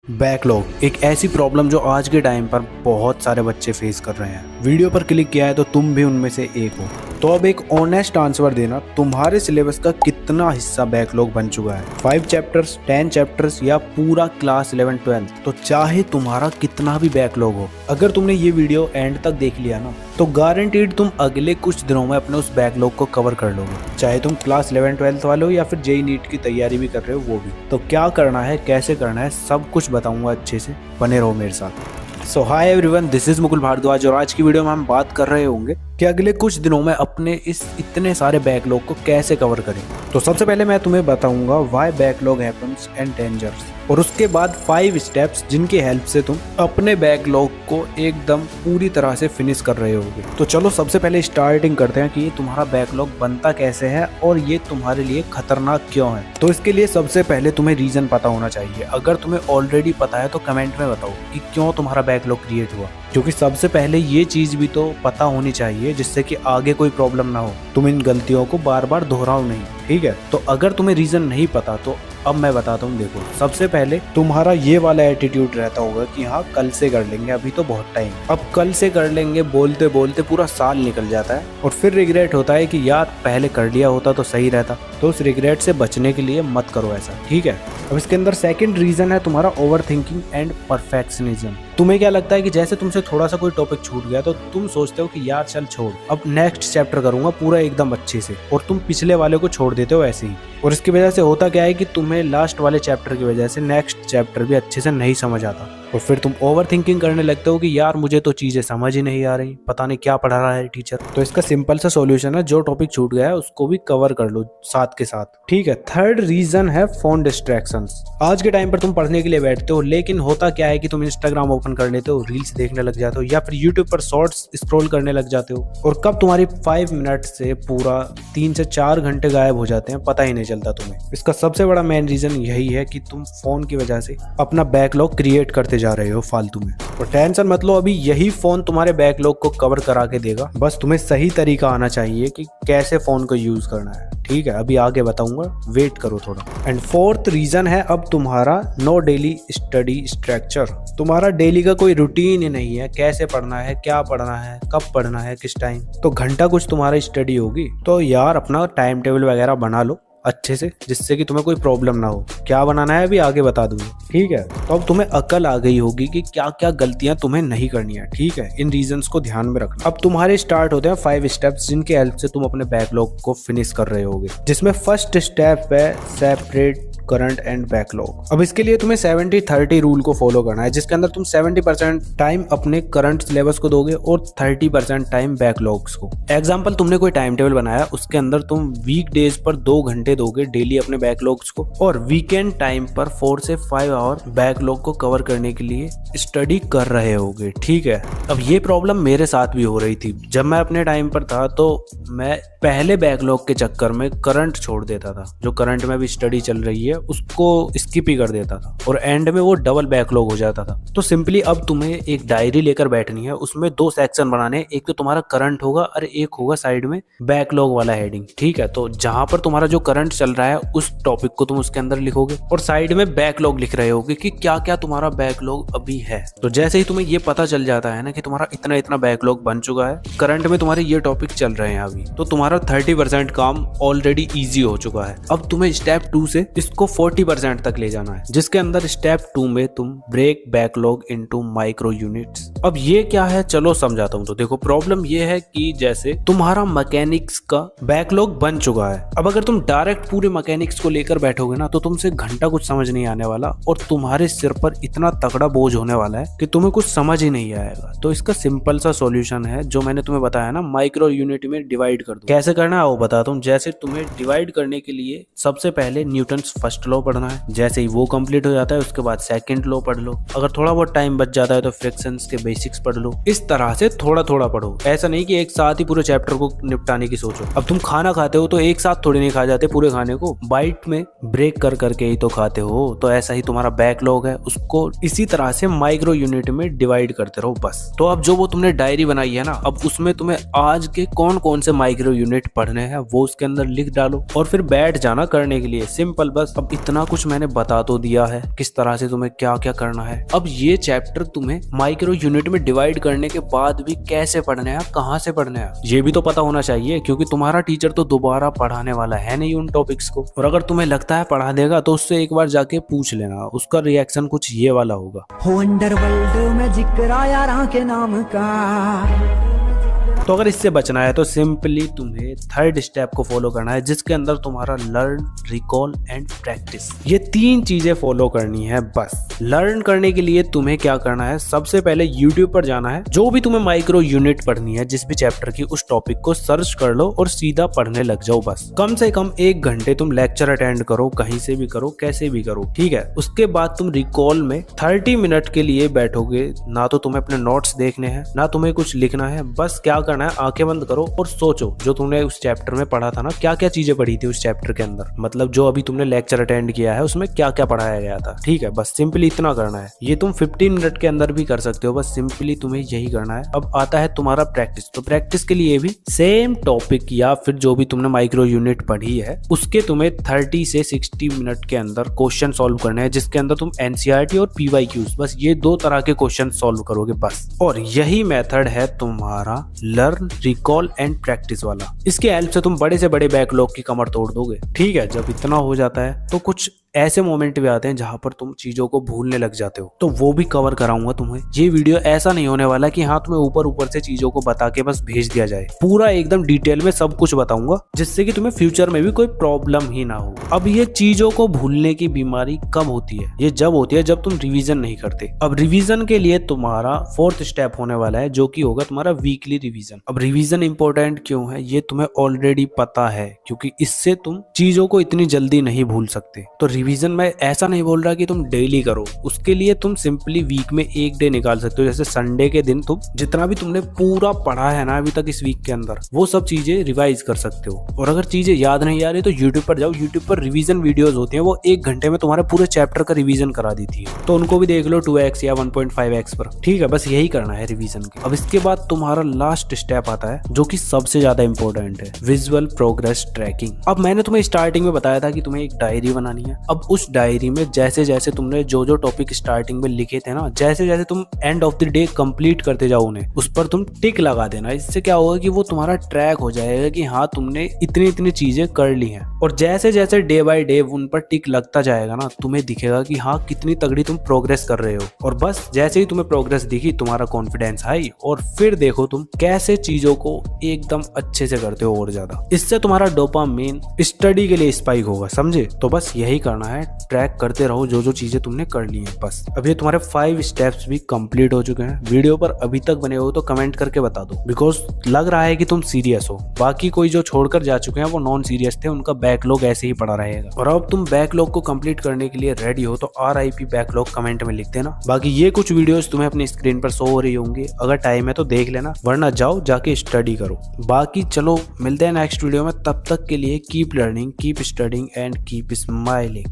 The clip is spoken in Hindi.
बैकलॉग एक ऐसी प्रॉब्लम जो आज के टाइम पर बहुत सारे बच्चे फेस कर रहे हैं। वीडियो पर क्लिक किया है तो तुम भी उनमें से एक हो। तो अब एक ऑनेस्ट आंसर देना, तुम्हारे सिलेबस का कितना हिस्सा बैकलॉग बन चुका है? 5 चैप्टर्स, 10 चैप्टर्स या पूरा क्लास 11 12? तो चाहे तुम्हारा कितना भी बैकलॉग हो, अगर तुमने ये वीडियो एंड तक देख लिया ना, तो गारंटीड तुम अगले कुछ दिनों में अपने उस बैकलॉग को कवर कर लोगे। चाहे तुम क्लास 11 12 वाले हो या फिर जेईई नीट की तैयारी भी कर रहे हो वो भी। तो क्या करना है, कैसे करना है, सब कुछ बताऊंगा अच्छे से, बने रहो मेरे साथ। So hi everyone, this is Mukul Bharadwaj और आज की वीडियो में हम बात कर रहे होंगे कि अगले कुछ दिनों में अपने इस इतने सारे बैकलॉग को कैसे कवर करें। तो सबसे पहले मैं तुम्हें बताऊंगा why backlog happens and dangers, और उसके बाद 5 स्टेप्स जिनकी हेल्प से तुम अपने बैकलॉग को एकदम पूरी तरह से फिनिश कर रहे होगे। तो चलो सबसे पहले स्टार्टिंग करते हैं कि ये तुम्हारा बैकलॉग बनता कैसे है और ये तुम्हारे लिए खतरनाक क्यों है। तो इसके लिए सबसे पहले तुम्हें रीजन पता होना चाहिए। अगर तुम्हें ऑलरेडी पता है तो कमेंट में बताओ कि क्यों तुम्हारा बैकलॉग क्रिएट हुआ, क्योंकि सबसे पहले ये चीज भी तो पता होनी चाहिए जिससे कि आगे कोई प्रॉब्लम ना हो, तुम इन गलतियों को बार बार दोहराओ नहीं। ठीक है, तो अगर तुम्हें रीजन नहीं पता तो अब मैं बताता हूँ। देखो, सबसे पहले तुम्हारा ये वाला एटीट्यूड रहता होगा कि हाँ कल से कर लेंगे, अभी तो बहुत टाइम। अब कल से कर लेंगे बोलते बोलते पूरा साल निकल जाता है और फिर रिग्रेट होता है कि यार पहले कर लिया होता तो सही रहता। तो उस रिग्रेट से बचने के लिए मत करो ऐसा, ठीक है। अब इसके अंदर सेकंड रीजन है तुम्हारा ओवर थिंकिंग एंड परफेक्शनिज्म। तुम्हें क्या लगता है कि जैसे तुमसे थोड़ा सा कोई टॉपिक छूट गया तो तुम सोचते हो कि यार चल छोड़, अब नेक्स्ट चैप्टर करूंगा पूरा एकदम अच्छे से, और तुम पिछले वाले को छोड़ देते हो ऐसे ही। और इसकी वजह से होता क्या है कि तुम्हें लास्ट वाले चैप्टर की वजह से नेक्स्ट चैप्टर भी अच्छे से नहीं समझ आता, और फिर तुम ओवर थिंकिंग करने लगते हो कि यार मुझे तो चीजें समझ ही नहीं आ रही, पता नहीं क्या पढ़ा रहा है टीचर। तो इसका सिंपल सा सॉल्यूशन है, जो टॉपिक छूट गया है उसको भी कवर कर लो साथ के साथ, ठीक है। थर्ड रीजन है फोन डिस्ट्रैक्शंस। आज के टाइम पर तुम पढ़ने के लिए बैठते हो, लेकिन होता क्या है कि तुम इंस्टाग्राम ओपन कर लेते हो, रील्स देखने लग जाते हो या फिर यूट्यूब पर शॉर्ट्स स्क्रॉल करने लग जाते हो, और कब तुम्हारी 5 मिनट से पूरा 3 से 4 घंटे गायब हो जाते हैं पता ही नहीं चलता तुम्हें। इसका सबसे बड़ा मेन रीजन यही है कि तुम फोन की वजह से अपना बैकलॉग क्रिएट करते जा रहे हो फालतू में। और टेंशन मत लो, अभी यही फोन तुम्हारे बैकलॉग को कवर करा के देगा, बस तुम्हें सही तरीका आना चाहिए कि कैसे फोन को यूज करना है, ठीक है। अभी आगे बताऊंगा, वेट करो थोड़ा। एंड फोर्थ रीजन है अब तुम्हारा नो डेली स्टडी स्ट्रक्चर। तुम्हारा डेली का कोई रूटीन ही नहीं है, कैसे पढ़ना है, क्या पढ़ना है, कब पढ़ना है, किस टाइम। तो घंटा कुछ तुम्हारी स्टडी होगी तो यार अपना टाइम टेबल वगैरह बना लो अच्छे से, जिससे कि तुम्हें कोई प्रॉब्लम ना हो। क्या बनाना है अभी आगे बता दूंगा, ठीक है। तो अब तुम्हें अकल आ गई होगी कि क्या क्या गलतियां तुम्हें नहीं करनी है, ठीक है। इन रीजंस को ध्यान में रखना। अब तुम्हारे स्टार्ट होते हैं 5 स्टेप्स जिनके हेल्प से तुम अपने बैकलॉग को फिनिश कर रहे होगे, जिसमें फर्स्ट स्टेप है सेपरेट करंट एंड बैकलॉग। अब इसके लिए तुम्हें 70-30 रूल को फॉलो करना है, जिसके अंदर तुम 70% टाइम अपने करंट सिलेबस को दोगे और 30% टाइम बैकलॉग्स को। एग्जाम्पल, तुमने कोई टाइम टेबल बनाया, उसके अंदर तुम वीक डेज पर 2 घंटे दोगे डेली अपने बैकलॉग्स को, और वीकेंड टाइम पर 4 से 5 आवर बैकलॉग को कवर करने के लिए स्टडी कर रहे होगे, ठीक है। अब ये प्रॉब्लम मेरे साथ भी हो रही थी। जब मैं अपने टाइम पर था तो मैं पहले बैकलॉग के चक्कर में करंट छोड़ देता था, जो करंट में भी स्टडी चल रही है उसको स्किप ही कर देता था, और एंड में वो डबल बैकलॉग हो जाता था। तो सिंपली अब तुम्हें एक डायरी लेकर बैठनी है, उसमें 2 सेक्शन बनाने हैं, एक तो तुम्हारा करंट होगा और एक होगा साइड में बैकलॉग वाला हेडिंग, ठीक है। तो जहां पर तुम्हारा जो करंट चल रहा है उस टॉपिक को तुम उसके अंदर लिखोगे, और साइड में बैकलॉग लिख रहे होगे कि क्या क्या तुम्हारा बैकलॉग अभी है। तो जैसे ही तुम्हें ये पता चल जाता है ना कि तुम्हारा इतना इतना बैकलॉग बन चुका है, करंट में तुम्हारे ये टॉपिक चल रहे हैं अभी, तो तुम्हारा 30% काम ऑलरेडी ईजी हो चुका है। अब तुम्हें स्टेप 2 से इसको 40% तक ले जाना है, जिसके अंदर स्टेप 2 में तुम break backlog into micro units. अब ये क्या है, चलो समझाता हूँ। तो देखो, प्रॉब्लम ये है कि जैसे तुम्हारा मैकेनिक्स का बैकलॉग बन चुका है, अब अगर तुम डायरेक्ट पूरे मैकेनिक्स को लेकर बैठोगे ना तो तुमसे घंटा कुछ समझ नहीं आने वाला, और तुम्हारे सिर पर इतना तगड़ा बोझ होने वाला है कि तुम्हें कुछ समझ ही नहीं आएगा। तो इसका सिंपल सा सॉल्यूशन है जो मैंने तुम्हें बताया ना, माइक्रो यूनिट में डिवाइड कर दो। कैसे करना है वो बताता हूँ। जैसे तुम्हें डिवाइड करने के लिए सबसे पहले न्यूटन्स फर्स्ट लॉ पढ़ना है, जैसे ही वो कंप्लीट हो जाता है उसके बाद सेकंड लॉ पढ़ लो, अगर थोड़ा बहुत टाइम बच जाता है तो फ्रिक्शंस के बेसिक्स पढ़ लो। इस तरह से थोड़ा थोड़ा पढ़ो, ऐसा नहीं कि एक साथ ही पूरे चैप्टर को निपटाने की सोचो। अब तुम खाना खाते हो तो एक साथ थोड़ी नहीं खा जाते पूरे खाने को, बाइट में ब्रेक कर करके ही तो खाते हो। तो ऐसा ही तुम्हारा बैकलॉग है, उसको इसी तरह से माइक्रो यूनिट में डिवाइड करते रहो बस। तो अब जो वो तुमने डायरी बनाई है ना, अब उसमें तुम्हें आज के कौन कौन से माइक्रो यूनिट पढ़ने हैं वो उसके अंदर लिख डालो, और फिर बैठ जाना करने के लिए, सिंपल बस। अब इतना कुछ मैंने बता तो दिया है किस तरह से तुम्हें क्या क्या करना है। अब ये चैप्टर तुम्हें माइक्रो यूनिट में डिवाइड करने के बाद भी कैसे पढ़ने हैं, कहाँ से पढ़ने हैं, ये भी तो पता होना चाहिए, क्योंकि तुम्हारा टीचर तो दोबारा पढ़ाने वाला है नहीं उन टॉपिक्स को। और अगर तुम्हें लगता है पढ़ा देगा तो उससे एक बार जाके पूछ लेना, उसका रिएक्शन कुछ ये वाला होगा। हो अंडरवर्ल्ड में जिक्र आया राह के नाम का। तो अगर इससे बचना है तो सिंपली तुम्हें थर्ड स्टेप को फॉलो करना है, जिसके अंदर तुम्हारा लर्न, रिकॉल एंड प्रैक्टिस, ये 3 चीजें फॉलो करनी है बस। लर्न करने के लिए तुम्हें क्या करना है, सबसे पहले YouTube पर जाना है, जो भी तुम्हें माइक्रो यूनिट पढ़नी है जिस भी चैप्टर की, उस टॉपिक को सर्च कर लो और सीधा पढ़ने लग जाओ बस। कम से कम 1 घंटे तुम लेक्चर अटेंड करो, कहीं से भी करो, कैसे भी करो, ठीक है। उसके बाद तुम रिकॉल में 30 मिनट के लिए बैठोगे, ना तो तुम्हें अपने नोट्स देखने हैं, ना तुम्हें कुछ लिखना है, बस क्या करना है, आंखें बंद करो और सोचो जो तुमने उस चैप्टर में पढ़ा था ना, क्या क्या चीजें पढ़ी थी उस चैप्टर के अंदर, मतलब जो अभी तुमने लेक्चर अटेंड किया है उसमें क्या क्या पढ़ाया गया था, ठीक है। बस सिंपली इतना करना है। ये तुम 15 मिनट के अंदर भी कर सकते हो, बस सिंपली तुम्हें यही करना है। अब आता है तुम्हारा प्रैक्टिस। तो प्रैक्टिस के लिए भी सेम टॉपिक या फिर जो भी तुमने माइक्रो यूनिट पढ़ी है उसके तुम्हें 30 से 60 मिनट के अंदर क्वेश्चन सॉल्व करने हैं, जिसके अंदर तुम एनसीईआरटी और पीवाईक्यूज, बस ये 2 तरह के क्वेश्चन सॉल्व करोगे बस। और यही मेथड है तुम्हारा लर्न, रिकॉल एंड प्रैक्टिस वाला। इसके हेल्प से तुम बड़े से बड़े बैकलॉग की कमर तोड़ दोगे, ठीक है। जब इतना हो जाता है तो कुछ ऐसे मोमेंट भी आते हैं जहां पर तुम चीजों को भूलने लग जाते हो, तो वो भी कवर कराऊंगा तुम्हें। ये वीडियो ऐसा नहीं होने वाला कि हाँ तुम्हें ऊपर ऊपर से चीजों को बता के बस भेज दिया जाए, पूरा एकदम डिटेल में सब कुछ बताऊंगा, जिससे कि तुम्हें फ्यूचर में भी कोई प्रॉब्लम ही ना हो। अब ये चीजों को भूलने की बीमारी कब होती है, ये जब होती है जब तुम रिवीजन नहीं करते। अब रिवीजन के लिए तुम्हारा 4th स्टेप होने वाला है, जो कि होगा तुम्हारा वीकली रिवीजन। अब रिवीजन इंपॉर्टेंट क्यों है ये तुम्हें ऑलरेडी पता है, क्योंकि इससे तुम चीजों को इतनी जल्दी नहीं भूल सकते। तो रिवीजन में ऐसा नहीं बोल रहा कि तुम डेली करो, उसके लिए तुम सिंपली वीक में 1 डे निकाल सकते हो। जैसे संडे के दिन तुम जितना भी तुमने पूरा पढ़ा है ना अभी तक इस वीक के अंदर, वो सब चीजें रिवाइज कर सकते हो। और अगर चीजें याद नहीं आ रही तो यूट्यूब पर जाओ, यूट्यूब पर रिवीजन वीडियोस होती हैं, वो 1 घंटे में तुम्हारे पूरे चैप्टर का रिवीजन करा देती है, तो उनको भी देख लो 2x या 1.5x पर, ठीक है। बस यही करना है रिवीजन के। अब इसके बाद तुम्हारा लास्ट स्टेप आता है जो कि सबसे ज्यादा इंपॉर्टेंट है, विजुअल प्रोग्रेस ट्रैकिंग। अब मैंने तुम्हें स्टार्टिंग में बताया था कि तुम्हें एक डायरी बनानी है। अब उस डायरी में जैसे जैसे तुमने जो जो टॉपिक स्टार्टिंग में लिखे थे ना, जैसे जैसे तुम end of the day complete करते जाओ उन्हें, उस पर तुम टिक लगा देना। इससे क्या होगा कि वो तुम्हारा ट्रैक हो जाएगा कि हाँ तुमने इतनी इतनी चीजें कर ली हैं। और जैसे जैसे डे बाय डे उन पर टिक लगता जाएगा ना, तुम्हें दिखेगा कि हाँ कितनी तगड़ी तुम प्रोग्रेस कर रहे हो। और बस जैसे ही तुम्हें प्रोग्रेस दिखी, तुम्हारा कॉन्फिडेंस हाई, और फिर देखो तुम कैसे चीजों को एकदम अच्छे से करते हो और ज्यादा। इससे तुम्हारा डोपामाइन स्टडी के लिए स्पाइक होगा, समझे। तो बस यही करना है, ट्रैक करते रहो जो जो चीजें तुमने कर ली हैं बस। अब ये तुम्हारे 5 स्टेप्स भी कंप्लीट हो चुके हैं। वीडियो पर अभी तक बने हो तो कमेंट करके बता दो, बिकॉज लग रहा है कि तुम सीरियस हो। बाकी कोई जो छोड़कर जा चुके हैं वो नॉन सीरियस थे, उनका बैकलॉग ऐसे ही पड़ा रहेगा। और अब तुम बैकलॉग को कंप्लीट करने के लिए रेडी हो तो RIP बैकलॉग कमेंट में लिख देना। बाकी ये कुछ वीडियोस तुम्हें अपनी स्क्रीन पर शो हो रही होंगी, अगर टाइम है तो देख लेना, वरना जाओ जाके स्टडी करो। बाकी चलो मिलते हैं नेक्स्ट वीडियो में, तब तक के लिए keep learning, keep studying and keep smiling.